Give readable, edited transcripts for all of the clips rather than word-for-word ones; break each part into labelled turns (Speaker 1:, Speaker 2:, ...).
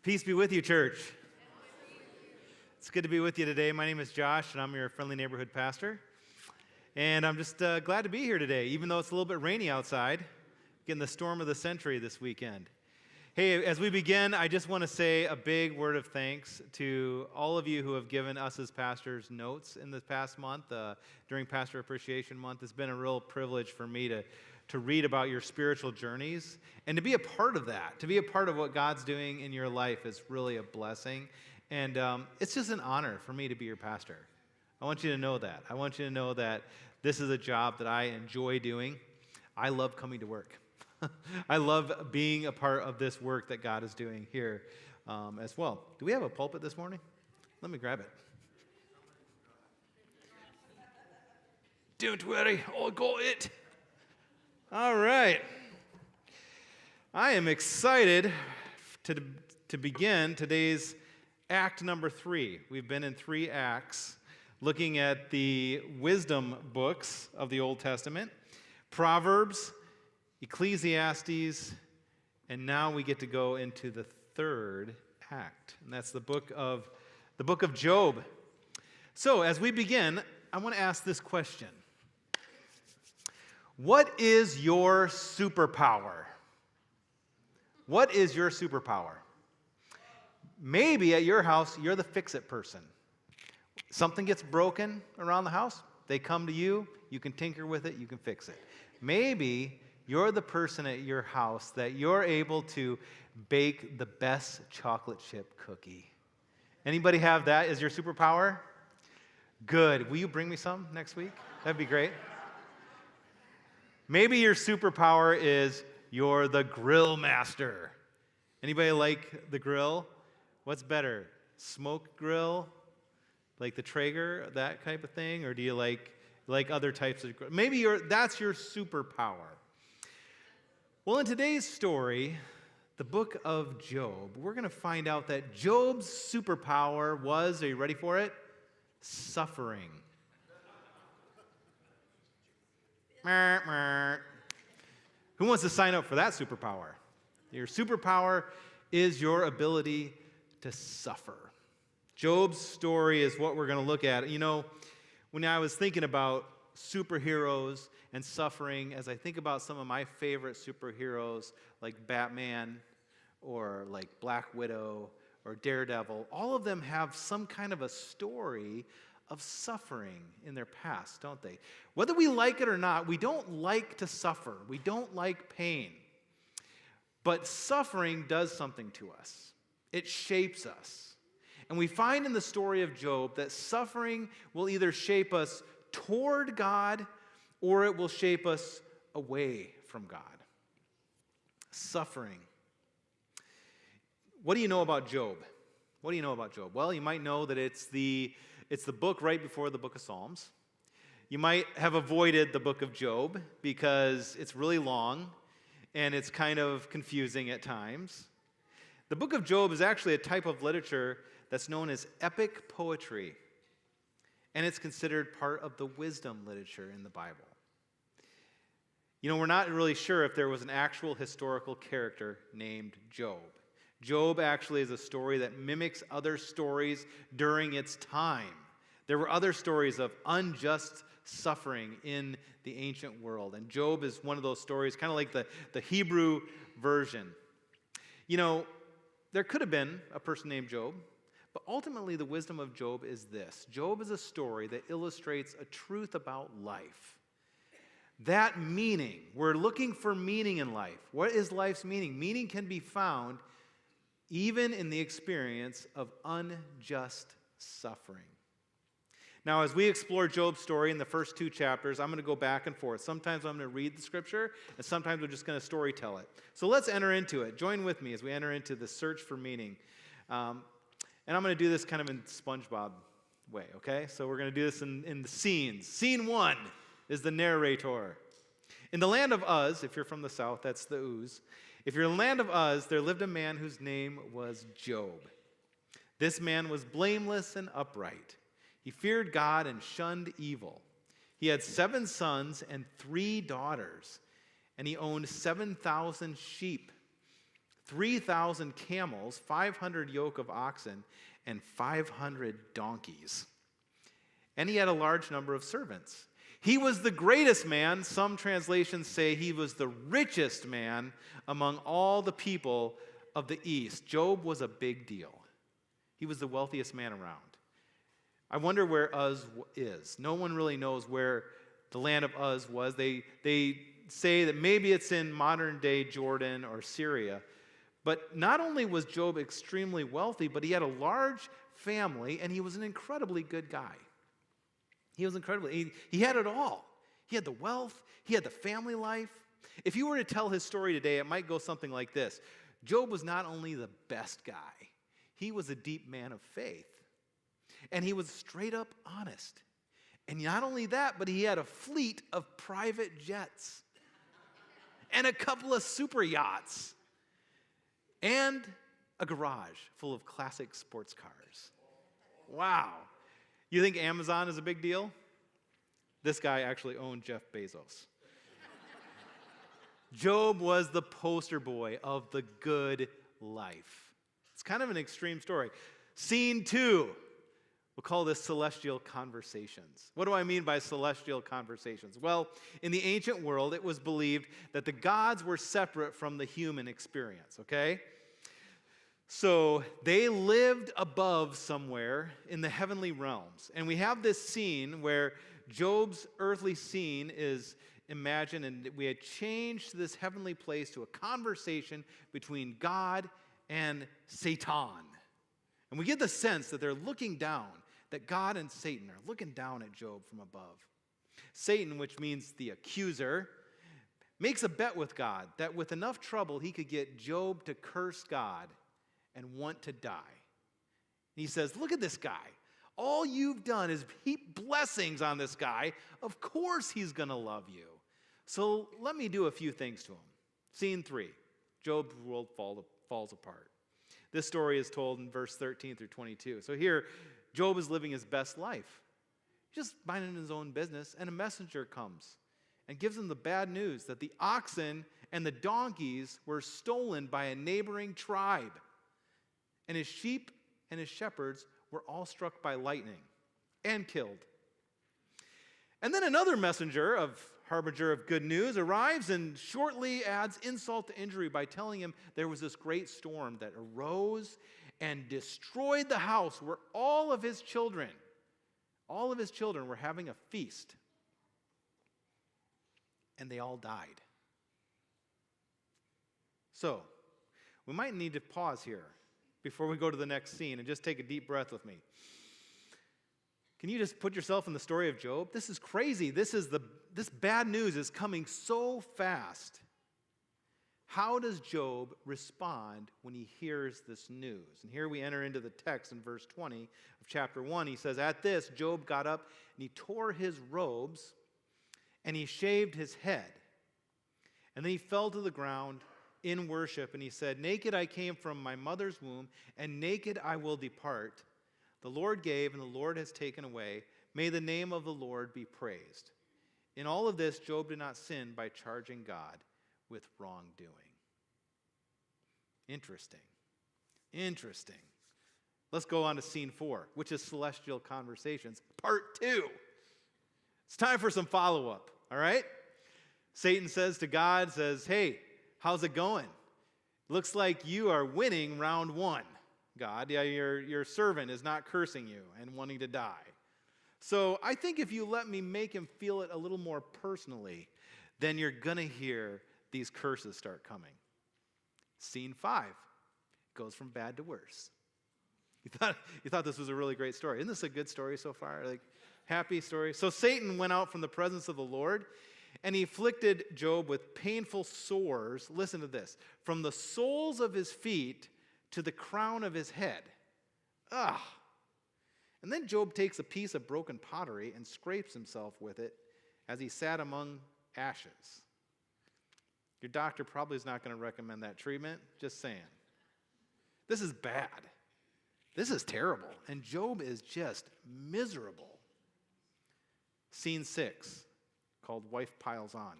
Speaker 1: Peace be with you, church. It's good to be with you today. My name is Josh, and I'm your friendly neighborhood pastor. And I'm just glad to be here today, even though it's a little bit rainy outside, getting the storm of the century this weekend. Hey, as we begin, I just want to say a big word of thanks to all of you who have given us as pastors notes in this past month, during Pastor Appreciation Month. It's been a real privilege for me to read about your spiritual journeys and to be a part of that, to be a part of what God's doing in your life is really a blessing. And it's just an honor for me to be your pastor. I want you to know that. I want you to know that this is a job that I enjoy doing. I love coming to work. I love being a part of this work that God is doing here as well. Do we have a pulpit this morning? Let me grab it. Don't worry, I'll got it. All right. I am excited to begin today's act number 3. We've been in 3 acts looking at the wisdom books of the Old Testament, Proverbs, Ecclesiastes, and now we get to go into the 3rd act, and that's the book of Job. So as we begin, I want to ask this question. What is your superpower? What is your superpower? Maybe at your house, you're the fix-it person. Something gets broken around the house, they come to you, you can tinker with it, you can fix it. Maybe you're the person at your house that you're able to bake the best chocolate chip cookie. Anybody have that as your superpower? Good. Will you bring me some next week? That'd be great. Maybe your superpower is you're the grill master. Anybody like the grill? What's better, smoke grill, like the Traeger, that type of thing, or do you like other types of grill? Maybe that's your superpower. Well, in today's story, the book of Job, we're going to find out that Job's superpower was, are you ready for it? Suffering. Who wants to sign up for that superpower? Your superpower is your ability to suffer. Job's story is what we're going to look at. You know, when I was thinking about superheroes and suffering, as I think about some of my favorite superheroes like Batman or like Black Widow or Daredevil, all of them have some kind of a story of suffering in their past, don't they? Whether we like it or not, we don't like to suffer. We don't like pain. But suffering does something to us. It shapes us. And we find in the story of Job that suffering will either shape us toward God or it will shape us away from God. Suffering. What do you know about Job? What do you know about Job? Well, you might know that it's the book right before the book of Psalms. You might have avoided the book of Job because it's really long and it's kind of confusing at times. The book of Job is actually a type of literature that's known as epic poetry, and it's considered part of the wisdom literature in the Bible. You know, we're not really sure if there was an actual historical character named Job. Job actually is a story that mimics other stories during its time. There were other stories of unjust suffering in the ancient world, and Job is one of those stories, kind of like the Hebrew version. You know, there could have been a person named Job, but ultimately the wisdom of Job is this. Job is a story that illustrates a truth about life. That meaning, we're looking for meaning in life. What is life's meaning? Meaning can be found even in the experience of unjust suffering. Now, as we explore Job's story in the first 2 chapters, I'm going to go back and forth. Sometimes I'm going to read the scripture, and sometimes we're just going to story tell it. So let's enter into it. Join with me as we enter into the search for meaning. And I'm going to do this kind of in SpongeBob way, okay? So we're going to do this in the scenes. Scene 1 is the narrator. In the land of Uz, if you're from the south, that's the Uz. If you're in the land of Uz, there lived a man whose name was Job. This man was blameless and upright. He feared God and shunned evil. He had 7 sons and 3 daughters, and he owned 7,000 sheep, 3,000 camels, 500 yoke of oxen, and 500 donkeys. And he had a large number of servants. He was the greatest man. Some translations say he was the richest man among all the people of the East. Job was a big deal. He was the wealthiest man around. I wonder where Uz is. No one really knows where the land of Uz was. They say that maybe it's in modern-day Jordan or Syria. But not only was Job extremely wealthy, but he had a large family, and he was an incredibly good guy. He was incredibly, he had it all. He had the wealth, he had the family life. If you were to tell his story today, it might go something like this. Job was not only the best guy, he was a deep man of faith. And he was straight up honest. And not only that, but he had a fleet of private jets and a couple of super yachts and a garage full of classic sports cars. Wow. You think Amazon is a big deal? This guy actually owned Jeff Bezos. Job was the poster boy of the good life. It's kind of an extreme story. Scene 2. We'll call this celestial conversations. What do I mean by celestial conversations? Well, in the ancient world, it was believed that the gods were separate from the human experience, okay? So they lived above somewhere in the heavenly realms. And we have this scene where Job's earthly scene is imagined, and we had changed this heavenly place to a conversation between God and Satan. And we get the sense that they're looking down, that God and Satan are looking down at Job from above. Satan, which means the accuser, makes a bet with God that with enough trouble he could get Job to curse God and want to die. And he says, look at this guy. All you've done is heap blessings on this guy. Of course he's going to love you. So let me do a few things to him. Scene 3. Job's world falls apart. This story is told in verse 13 through 22. So here, Job is living his best life. He's just minding his own business, and a messenger comes and gives him the bad news that the oxen and the donkeys were stolen by a neighboring tribe. And his sheep and his shepherds were all struck by lightning and killed. And then another messenger, harbinger of good news, arrives and shortly adds insult to injury by telling him there was this great storm that arose and destroyed the house where all of his children were having a feast. And they all died. So, we might need to pause here before we go to the next scene and just take a deep breath with me. Can you just put yourself in the story of Job? This is crazy. This bad news is coming so fast. How does Job respond when he hears this news? And here we enter into the text in verse 20 of chapter 1. He says, at this, Job got up and he tore his robes and he shaved his head. And then he fell to the ground in worship, and he said, naked I came from my mother's womb, and naked I will depart. The Lord gave, and the Lord has taken away. May the name of the Lord be praised. In all of this, Job did not sin by charging God with wrongdoing. Interesting. Let's go on to scene 4, which is Celestial Conversations, part 2. It's time for some follow-up, all right? Satan says to God, hey, how's it going? Looks like you are winning round 1, God. Yeah, your servant is not cursing you and wanting to die. So I think if you let me make him feel it a little more personally, then you're going to hear these curses start coming. Scene 5 goes from bad to worse. You thought this was a really great story. Isn't this a good story so far? Like, happy story. So Satan went out from the presence of the Lord, and he afflicted Job with painful sores, listen to this, from the soles of his feet to the crown of his head. And then Job takes a piece of broken pottery and scrapes himself with it as he sat among ashes. Your doctor probably is not going to recommend that treatment, just saying. This is bad. This is terrible. And Job is just miserable. Scene 6. Called Wife Piles On.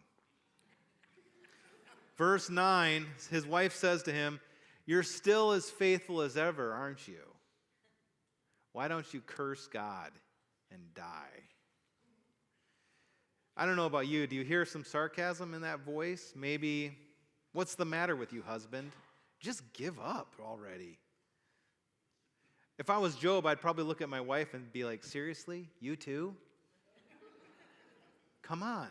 Speaker 1: Verse 9, his wife says to him, You're still as faithful as ever, aren't you? Why don't you curse God and die? I don't know about you. Do you hear some sarcasm in that voice? Maybe, what's the matter with you, husband? Just give up already. If I was Job, I'd probably look at my wife and be like, seriously? You too? Come on.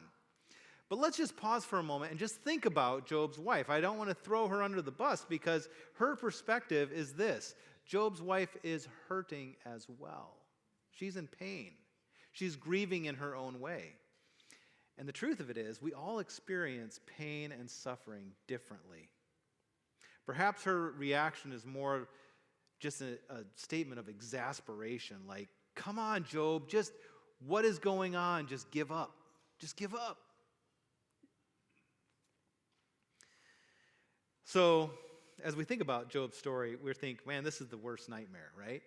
Speaker 1: But let's just pause for a moment and just think about Job's wife. I don't want to throw her under the bus because her perspective is this. Job's wife is hurting as well. She's in pain. She's grieving in her own way. And the truth of it is, we all experience pain and suffering differently. Perhaps her reaction is more just a statement of exasperation, like, come on, Job, just what is going on? Just give up. Just give up. So, as we think about Job's story, we think, man, this is the worst nightmare, right?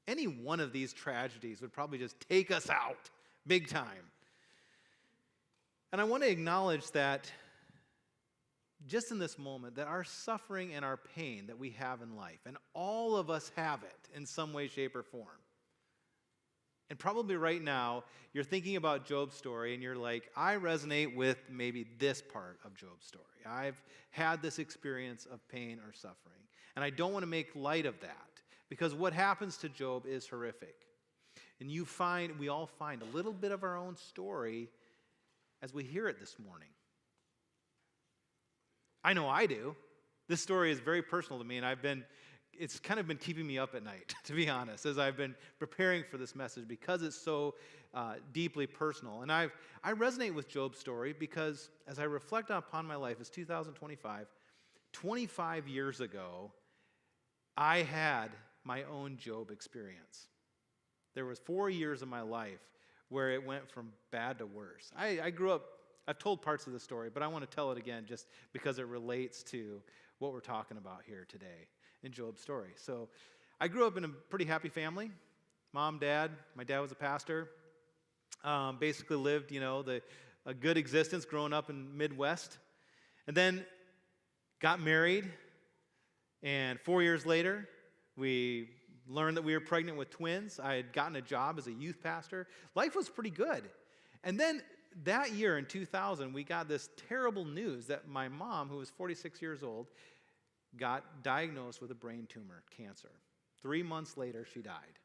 Speaker 1: Any one of these tragedies would probably just take us out big time. And I want to acknowledge that just in this moment, that our suffering and our pain that we have in life, and all of us have it in some way, shape, or form. And probably right now, you're thinking about Job's story, and you're like, I resonate with maybe this part of Job's story. I've had this experience of pain or suffering. And I don't want to make light of that, because what happens to Job is horrific. And we all find a little bit of our own story as we hear it this morning. I know I do. This story is very personal to me, and it's kind of been keeping me up at night, to be honest, as I've been preparing for this message because it's so deeply personal. And I resonate with Job's story because as I reflect upon my life, it's 2025, 25 years ago, I had my own Job experience. There was 4 years of my life where it went from bad to worse. I grew up, I've told parts of the story, but I want to tell it again just because it relates to what we're talking about here today in Job's story. So I grew up in a pretty happy family. Mom, dad, my dad was a pastor. Basically lived, a good existence growing up in Midwest. And then got married, and 4 years later, we learned that we were pregnant with twins. I had gotten a job as a youth pastor. Life was pretty good. And then that year in 2000, we got this terrible news that my mom, who was 46 years old, got diagnosed with a brain tumor, cancer. 3 months later, she died.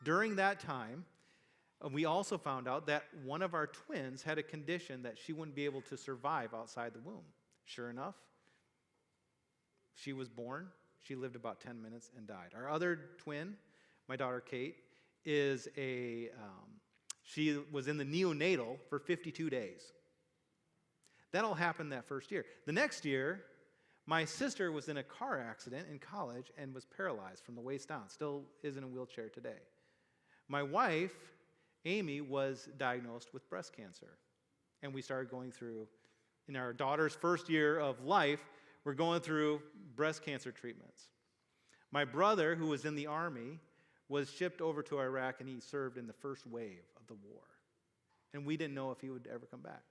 Speaker 1: During that time, we also found out that one of our twins had a condition that she wouldn't be able to survive outside the womb. Sure enough, she was born. She lived about 10 minutes and died. Our other twin, my daughter Kate, she was in the neonatal for 52 days. That all happened that first year. The next year, my sister was in a car accident in college and was paralyzed from the waist down. Still is in a wheelchair today. My wife, Amy, was diagnosed with breast cancer. And we started going through, in our daughter's first year of life, we're going through breast cancer treatments. My brother, who was in the Army, was shipped over to Iraq, and he served in the first wave of the war. And we didn't know if he would ever come back.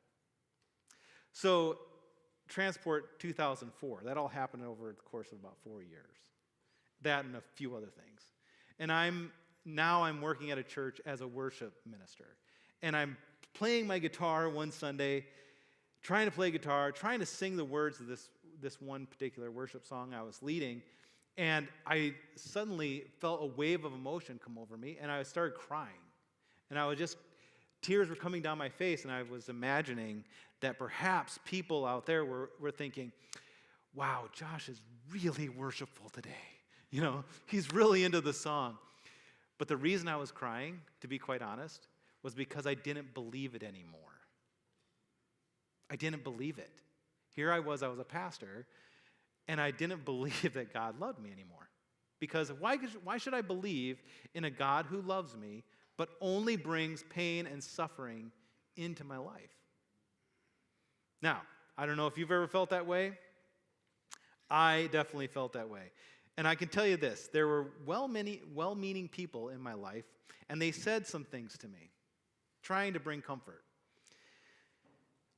Speaker 1: So, transport 2004. That all happened over the course of about 4 years. That and a few other things. And I'm working at a church as a worship minister. And I'm playing my guitar one Sunday, trying to play guitar, trying to sing the words of this one particular worship song I was leading. And I suddenly felt a wave of emotion come over me, and I started crying. And tears were coming down my face, and I was imagining that perhaps people out there were thinking, wow, Josh is really worshipful today. He's really into the song. But the reason I was crying, to be quite honest, was because I didn't believe it anymore. I didn't believe it. Here I was a pastor, and I didn't believe that God loved me anymore. Because why should I believe in a God who loves me, but only brings pain and suffering into my life? Now, I don't know if you've ever felt that way. I definitely felt that way. And I can tell you this, there were well-meaning people in my life, and they said some things to me, trying to bring comfort.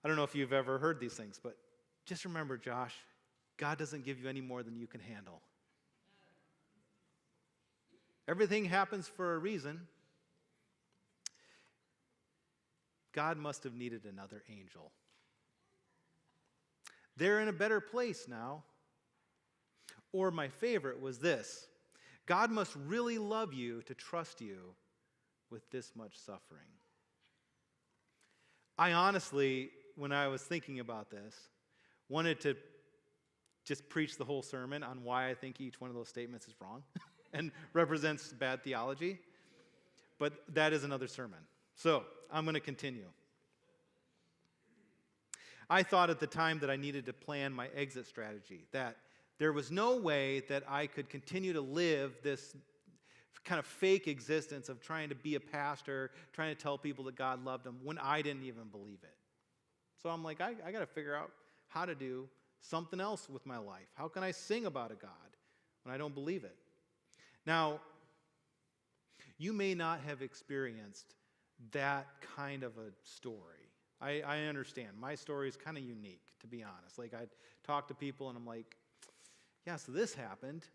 Speaker 1: I don't know if you've ever heard these things, but just remember, Josh, God doesn't give you any more than you can handle. Everything happens for a reason. God must have needed another angel. They're in a better place now. Or my favorite was this: God must really love you to trust you with this much suffering. I honestly, when I was thinking about this, wanted to just preach the whole sermon on why I think each one of those statements is wrong and represents bad theology. But that is another sermon. So I'm going to continue. I thought at the time that I needed to plan my exit strategy, that there was no way that I could continue to live this kind of fake existence of trying to be a pastor, trying to tell people that God loved them when I didn't even believe it. So I'm like, I got to figure out how to do something else with my life. How can I sing about a God when I don't believe it? Now, you may not have experienced that kind of a story. I understand. My story is kind of unique, to be honest. Like, I talk to people and I'm like, yeah, so this happened.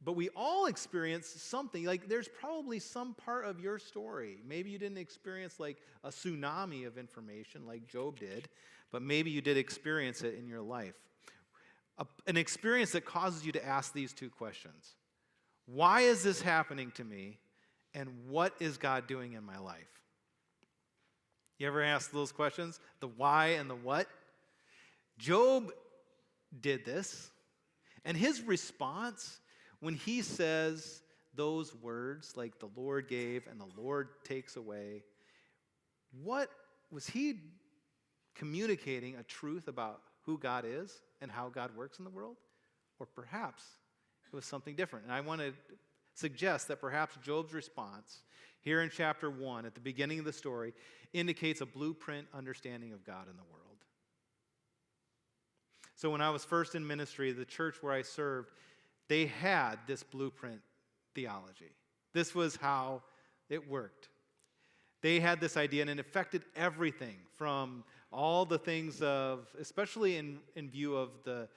Speaker 1: But we all experience something. Like, there's probably some part of your story. Maybe you didn't experience like a tsunami of information like Job did, but maybe you did experience it in your life. An experience that causes you to ask these two questions. Why is this happening to me? And what is God doing in my life? You ever ask those questions? The why and the what? Job did this. And his response, when he says those words, like the Lord gave and the Lord takes away, what was he communicating? A truth about who God is and how God works in the world? Or perhaps it was something different. And I want to suggest that perhaps Job's response here in chapter 1, at the beginning of the story, indicates a blueprint understanding of God in the world. So when I was first in ministry, the church where I served, they had this blueprint theology. This was how it worked. They had this idea, and it affected everything from all the things of, especially in view of the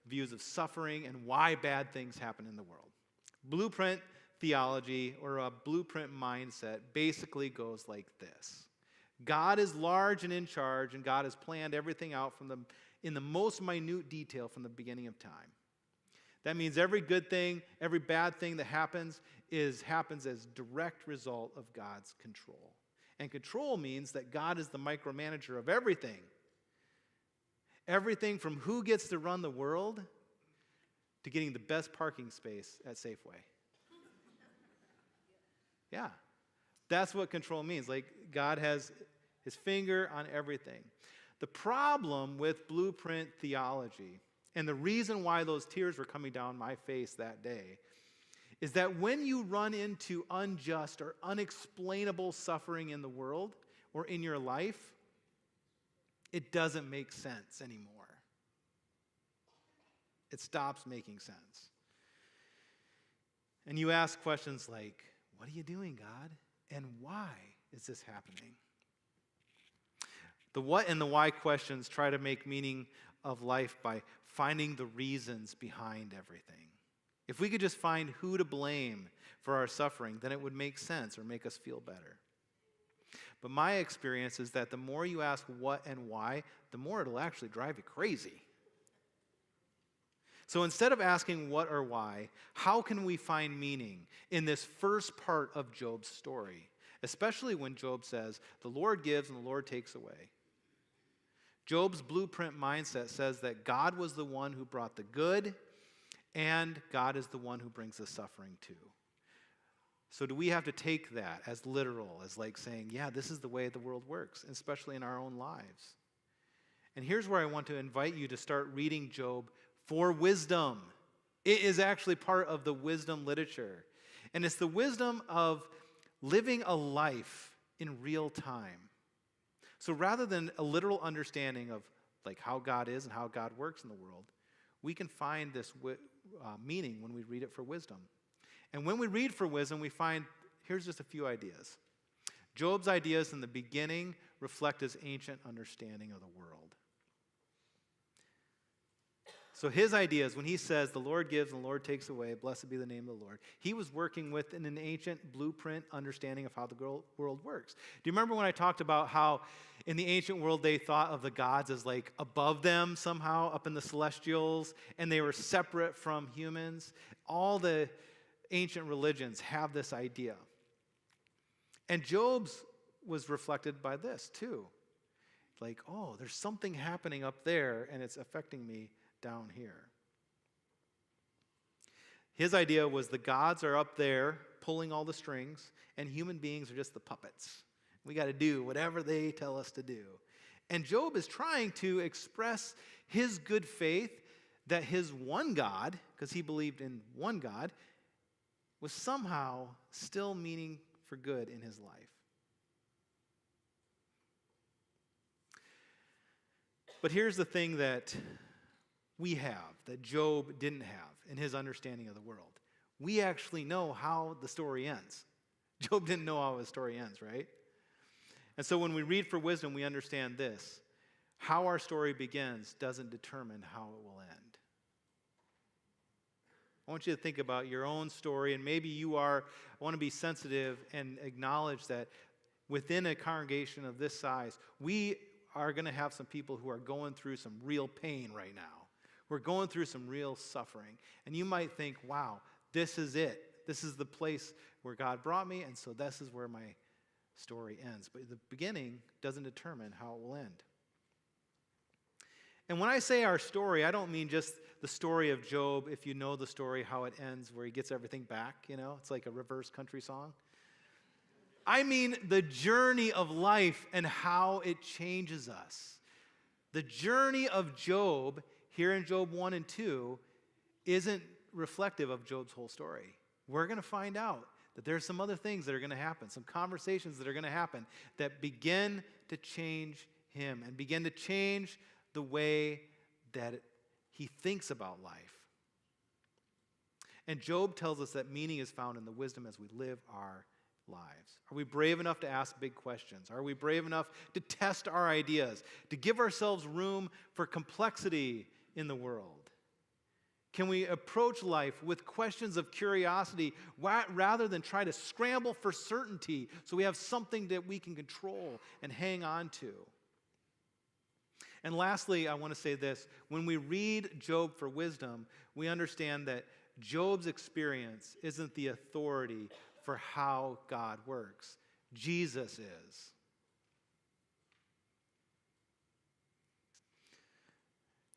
Speaker 1: views of suffering and why bad things happen in the world. Blueprint theology, or a blueprint mindset, basically goes like this. God is large and in charge, and God has planned everything out in the most minute detail from the beginning of time. That means every good thing, every bad thing that happens as direct result of God's control. And control means that God is the micromanager of everything. Everything from who gets to run the world to getting the best parking space at Safeway. Yeah, that's what control means. Like, God has his finger on everything. The problem with blueprint theology, and the reason why those tears were coming down my face that day, is that when you run into unjust or unexplainable suffering in the world or in your life, it doesn't make sense anymore. It stops making sense. And you ask questions like, what are you doing, God? And why is this happening? The what and the why questions try to make meaning of life by finding the reasons behind everything. If we could just find who to blame for our suffering, then it would make sense or make us feel better. But my experience is that the more you ask what and why, the more it'll actually drive you crazy. So instead of asking what or why, how can we find meaning in this first part of Job's story? Especially when Job says, the Lord gives and the Lord takes away. Job's blueprint mindset says that God was the one who brought the good, and God is the one who brings the suffering too. So do we have to take that as literal, as like saying, yeah, this is the way the world works, especially in our own lives? And here's where I want to invite you to start reading Job for wisdom. It is actually part of the wisdom literature. And it's the wisdom of living a life in real time. So rather than a literal understanding of like how God is and how God works in the world, we can find this meaning when we read it for wisdom. And when we read for wisdom, we find, here's just a few ideas. Job's ideas in the beginning reflect his ancient understanding of the world. So his idea is when he says, the Lord gives and the Lord takes away, blessed be the name of the Lord, he was working with an ancient blueprint understanding of how the world works. Do you remember when I talked about how in the ancient world they thought of the gods as like above them somehow, up in the celestials, and they were separate from humans? All the ancient religions have this idea. And Job's was reflected by this too. Like, oh, there's something happening up there and it's affecting me down here. His idea was the gods are up there pulling all the strings, and human beings are just the puppets. We got to do whatever they tell us to do. And Job is trying to express his good faith that his one God, because he believed in one God, was somehow still meaning for good in his life. But here's the thing that we have, that Job didn't have in his understanding of the world. We actually know how the story ends. Job didn't know how his story ends, right? And so when we read for wisdom, we understand this. How our story begins doesn't determine how it will end. I want you to think about your own story, and maybe I want to be sensitive and acknowledge that within a congregation of this size, we are going to have some people who are going through some real pain right now. We're going through some real suffering. And you might think, wow, this is it. This is the place where God brought me, and so this is where my story ends. But the beginning doesn't determine how it will end. And when I say our story, I don't mean just the story of Job, if you know the story, how it ends, where he gets everything back, It's like a reverse country song. I mean the journey of life and how it changes us. The journey of Job here in Job 1 and 2 isn't reflective of Job's whole story. We're going to find out that there's some other things that are going to happen, some conversations that are going to happen that begin to change him and begin to change the way that he thinks about life. And Job tells us that meaning is found in the wisdom as we live our lives. Are we brave enough to ask big questions? Are we brave enough to test our ideas, to give ourselves room for complexity in the world? Can we approach life with questions of curiosity rather than try to scramble for certainty so we have something that we can control and hang on to? And lastly, I want to say this. When we read Job for wisdom, we understand that Job's experience isn't the authority for how God works. Jesus is.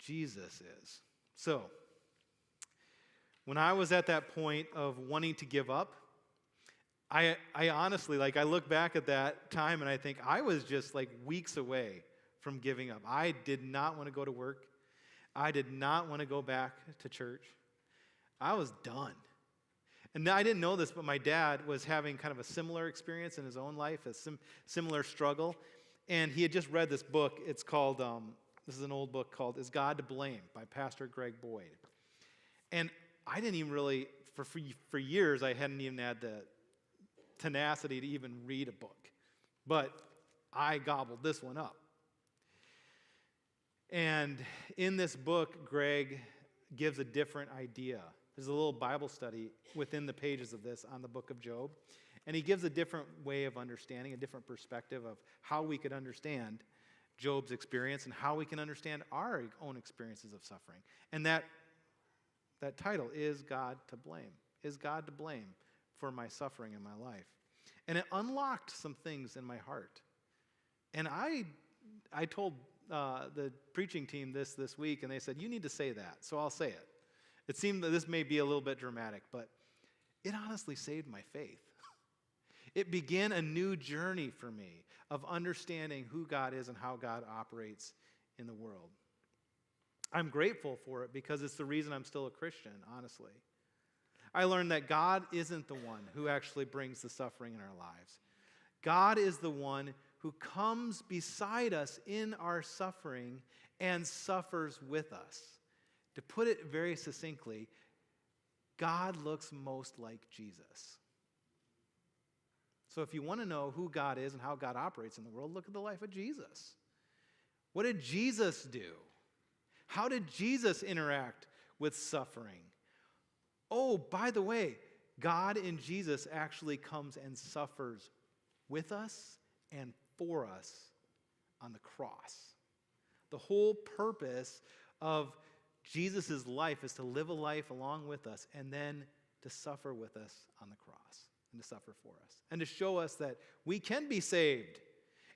Speaker 1: Jesus is. So, when I was at that point of wanting to give up, I honestly, I look back at that time and I think I was just weeks away from giving up. I did not want to go to work. I did not want to go back to church. I was done. And I didn't know this, but my dad was having kind of a similar experience in his own life, a similar struggle. And he had just read this book. It's called, this is an old book called Is God to Blame by Pastor Greg Boyd. And I didn't even really, for years, I hadn't even had the tenacity to even read a book. But I gobbled this one up. And in this book, Greg gives a different idea. There's a little Bible study within the pages of this on the book of Job. And he gives a different way of understanding, a different perspective of how we could understand Job's experience and how we can understand our own experiences of suffering. And that title, Is God to Blame? Is God to blame for my suffering in my life? And it unlocked some things in my heart. And I told the preaching team this week, and they said, you need to say that. So I'll say it. It seemed that this may be a little bit dramatic, but it honestly saved my faith. It began a new journey for me of understanding who God is and how God operates in the world. I'm grateful for it because it's the reason I'm still a Christian, honestly. I learned that God isn't the one who actually brings the suffering in our lives. God is the one who comes beside us in our suffering and suffers with us. To put it very succinctly, God looks most like Jesus. So if you want to know who God is and how God operates in the world, look at the life of Jesus. What did Jesus do? How did Jesus interact with suffering? Oh, by the way, God in Jesus actually comes and suffers with us and for us on the cross. The whole purpose of Jesus' life is to live a life along with us and then to suffer with us on the cross and to suffer for us and to show us that we can be saved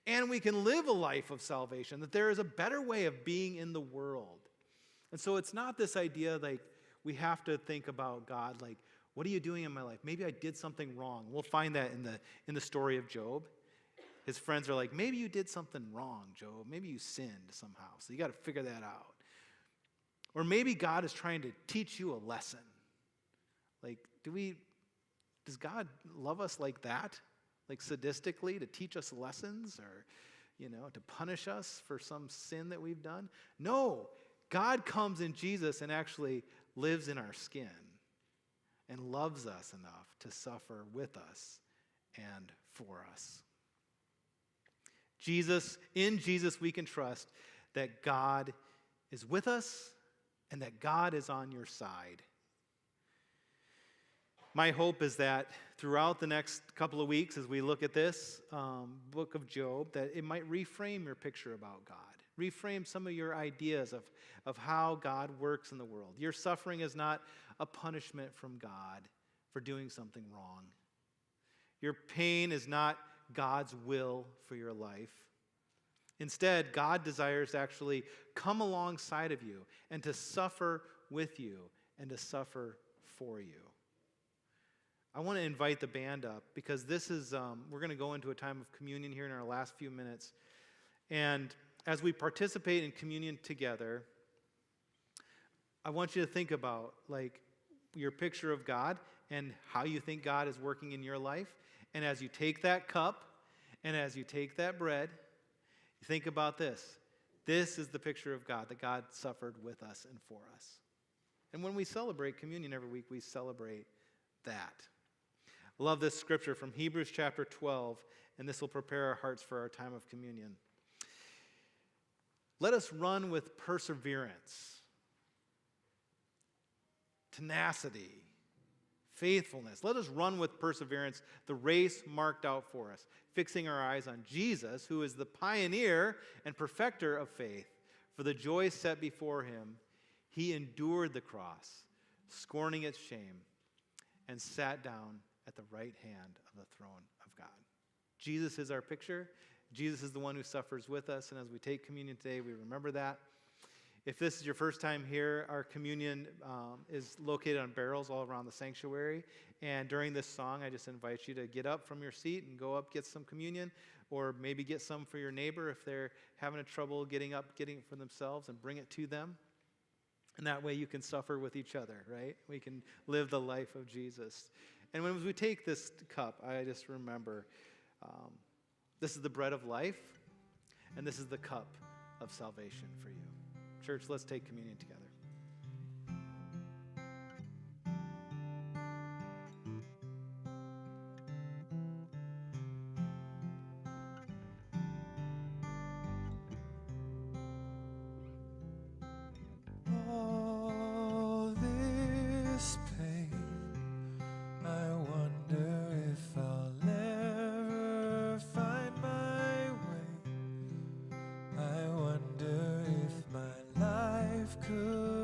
Speaker 1: and we can live a life of salvation, that there is a better way of being in the world. And so it's not this idea like we have to think about God like, what are you doing in my life? Maybe I did something wrong. We'll find that in the story of Job. His friends are like, maybe you did something wrong, Job. Maybe you sinned somehow. So you got to figure that out. Or maybe God is trying to teach you a lesson. Like, does God love us like that? Like sadistically to teach us lessons or, to punish us for some sin that we've done? No, God comes in Jesus and actually lives in our skin and loves us enough to suffer with us and for us. In Jesus, we can trust that God is with us and that God is on your side. My hope is that throughout the next couple of weeks, as we look at this book of Job, that it might reframe your picture about God, reframe some of your ideas of how God works in the world. Your suffering is not a punishment from God for doing something wrong. Your pain is not God's will for your life. Instead, God desires to actually come alongside of you and to suffer with you and to suffer for you. I want to invite the band up because this is, we're going to go into a time of communion here in our last few minutes. And as we participate in communion together, I want you to think about like your picture of God and how you think God is working in your life. And as you take that cup and as you take that bread, think about this. This is the picture of God, that God suffered with us and for us. And when we celebrate communion every week, we celebrate that. I love this scripture from Hebrews chapter 12, and this will prepare our hearts for our time of communion. Let us run with perseverance, tenacity, faithfulness. Let us run with perseverance the race marked out for us, fixing our eyes on Jesus, who is the pioneer and perfecter of faith. For the joy set before him, he endured the cross, scorning its shame, and sat down at the right hand of the throne of God. Jesus is our picture. Jesus is the one who suffers with us. And as we take communion today, we remember that. If this is your first time here, our communion is located on barrels all around the sanctuary. And during this song, I just invite you to get up from your seat and go up, get some communion, or maybe get some for your neighbor if they're having trouble getting up, getting it for themselves, and bring it to them. And that way you can suffer with each other, right? We can live the life of Jesus. And when we take this cup, I just remember this is the bread of life, and this is the cup of salvation for you. Church, let's take communion together.
Speaker 2: All this pain, I wonder if I'll ever find my way. I wonder if my life could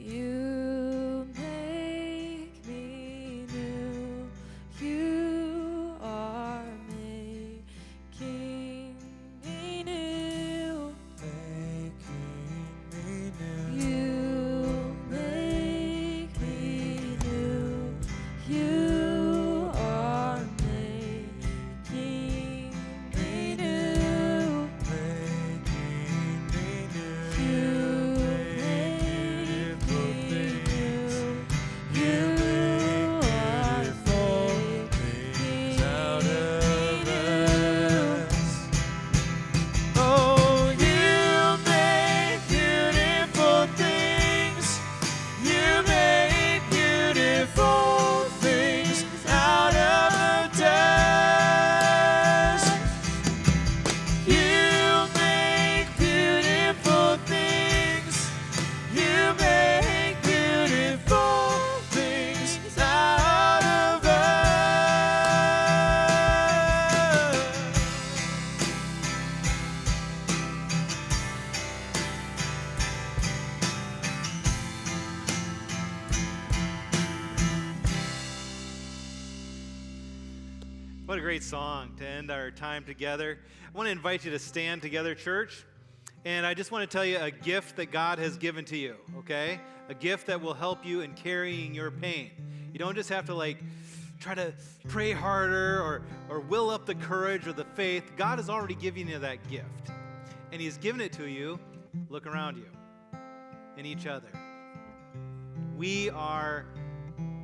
Speaker 3: You make me new. You are making me new.
Speaker 2: Making me new.
Speaker 3: You make me new. You are making me new.
Speaker 2: Making me new.
Speaker 3: You
Speaker 2: make beautiful things. You
Speaker 3: You
Speaker 2: make
Speaker 3: are
Speaker 2: beautiful things out of us. Oh, you make beautiful things. You make beautiful things out of the dust. You make beautiful things. You make beautiful things out of us.
Speaker 1: What a great song to end our time together. I want to invite you to stand together, church. And I just want to tell you a gift that God has given to you, okay? A gift that will help you in carrying your pain. You don't just have to try to pray harder or will up the courage or the faith. God has already given you that gift. And He's given it to you. Look around you and each other. We are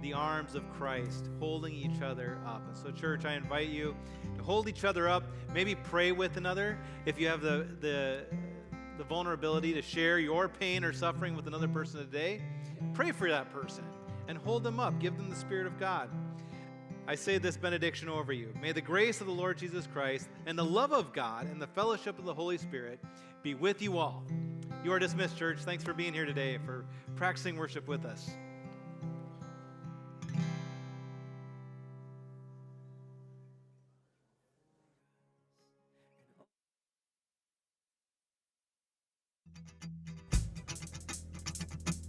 Speaker 1: the arms of Christ, holding each other up. And so, church, I invite you to hold each other up. Maybe pray with another. If you have the vulnerability to share your pain or suffering with another person today, pray for that person and hold them up. Give them the Spirit of God. I say this benediction over you. May the grace of the Lord Jesus Christ and the love of God and the fellowship of the Holy Spirit be with you all. You are dismissed, church. Thanks for being here today, for practicing worship with us.